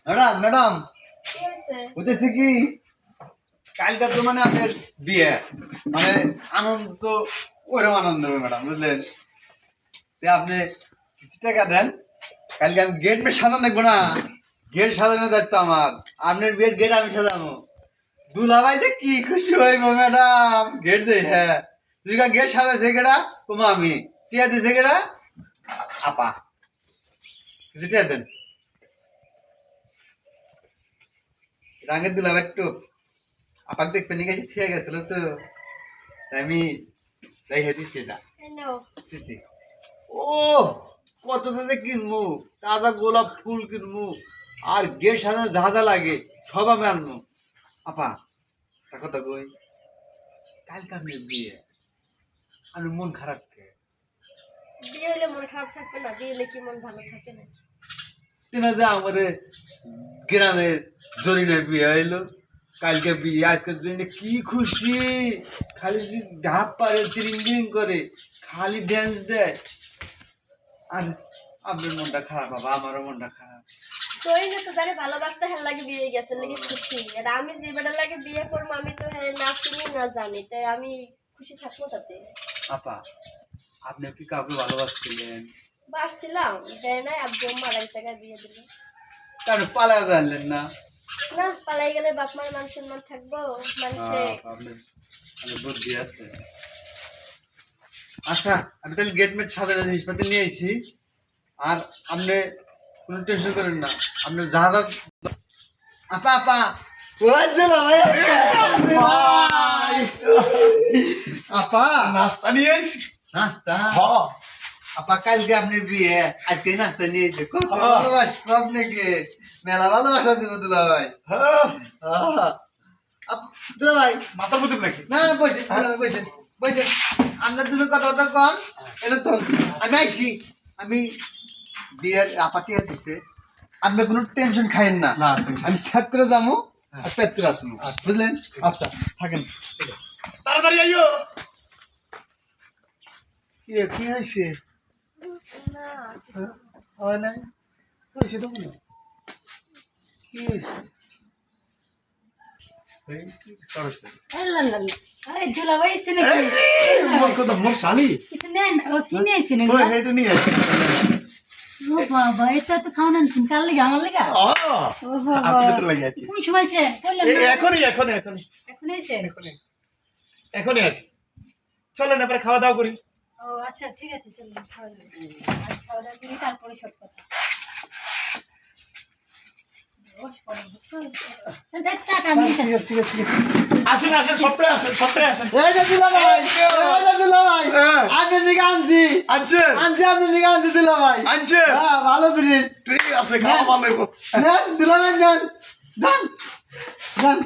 Madam madam কি হয়েছে? হইতেছে কি কালকে তো মানে আপনার বিয়ে মানে আনন্দ তো ওরকম আনন্দ হবে ম্যাডাম বুঝলেন আপনি কিছু টাকা দেন কালকে আমি গেট মে সাজানো দেখবো না গেট সাজানোর দায়িত্ব আমার আপনার বিয়ের গেট আমি সাজাবো দুলাভাই যে কি খুশি হইব ম্যাডাম গেট দে হ্যাঁ তুই গেট সাজাইছে গেটা তোমা আমি টিয়া দিছে গেটা আপা কিছু টিয়া দেন রাঙের দুলাভাই একটু আপাক দেখতে নিয়ে গেছি ছিঁড়ে গেছিল তো তাই আমি রেখে দিচ্ছি এটা এই নাও। ও কত দিয়ে কিনবো তাজা গোলাপ ফুল কিনবো আর গেট সাজানো যা যা লাগে সব আমি আনবো আপা একটা কথা কই কালকে আপনি বিয়ে আমি মন খারাপ কে বিয়ে হলে মন খারাপ থাকবে না? বিয়ে হলে কি মন ভালো থাকে না? তিনা যে আমাদের গ্রামের জরিনের বিয়ে হইলো কালকে বিয়ে আজকের জন্য কি খুশি খালি ঢাপ পারে তিরিং করে খালি ড্যান্স দেয় আর আপনার মনটা খারাপ বাবা আমারও মনটা খারাপ তোই না তো জানি ভালোবাসতে হ্যাঁ লাগে বিয়ে হয়ে গেছে লাগে খুশি। আর আমি যে বেটা লাগে বিয়ে করবো আমি তো হ্যাঁ না চিনি না জানি, তাই আমি খুশি থাকবো তাতে। আপা আপনি কি কাউকে ভালোবাসছিলেন বাসছিলাম দেয় নাই, আব্বু মারা এক জায়গায় বিয়ে দিল। কারণ পালা জানলেন না না পালাই গেলে বাপ মার মান সম্মান থাকবো মানুষে। আপনার বুদ্ধি আছে আচ্ছা আমি তাহলে গেটমেট সাজানো জিনিসপাতি নিয়ে আইছি আর আপনি কোনো টেনশন করেন না আপনি যা যা আপা আপা ওই দিল ভাই আপা নাস্তা নিয়ে আইছি নাস্তা হ্যাঁ আপা কালকে আপনার বিয়ে আজকে নাস্তা নিয়ে এসে কত ভালোবাসবো আপনাকে মেলা ভালোবাসা দিব দুলা ভাই দুলা ভাই মাথার মধ্যে নাকি না না বসে বসে বসে আমরা দুজন কথা কথা কন এটা তো আমি আইছি আমি বিয়ের আপাটি দিছে আপনি কোনো টেনশন খাইন না না আমি সাত করে যাবো আর পেট করে আসবো বুঝলেন আচ্ছা থাকেন তাড়াতাড়ি আইও কি হয়েছে না হয় নাই হয়েছে তো মনে কি হয়েছে মোর শালি কিছু নেন ও কি নিয়েছেন ওই হেঁটে নিয়ে আসি ও বাবা এটা তো খাওয়ান আনছেন কার লেগে আমার লেগে ও বাবা আপনাদের লাগে আর কি কোন সময় সে বললেন এই না এখনই এখন এসে এখনই আছি চলেন এবারে খাওয়া দাওয়া করি ও আচ্ছা ঠিক আছে চলুন খাওয়া দাওয়া করি তারপরে সব কথা আসেন আসেন সপ্তাহে আসেন এই যে দিলা ভাই এই যে দিলা ভাই আপনি নিকে আনছি আনছেন আনছি আপনি নিকে আনছি দিলা ভাই আনছেন হ্যাঁ ভালো জিনিস ঠিক আছে খাওয়া ভালো হইব নেন দিলা ভাই নেন দেন দেন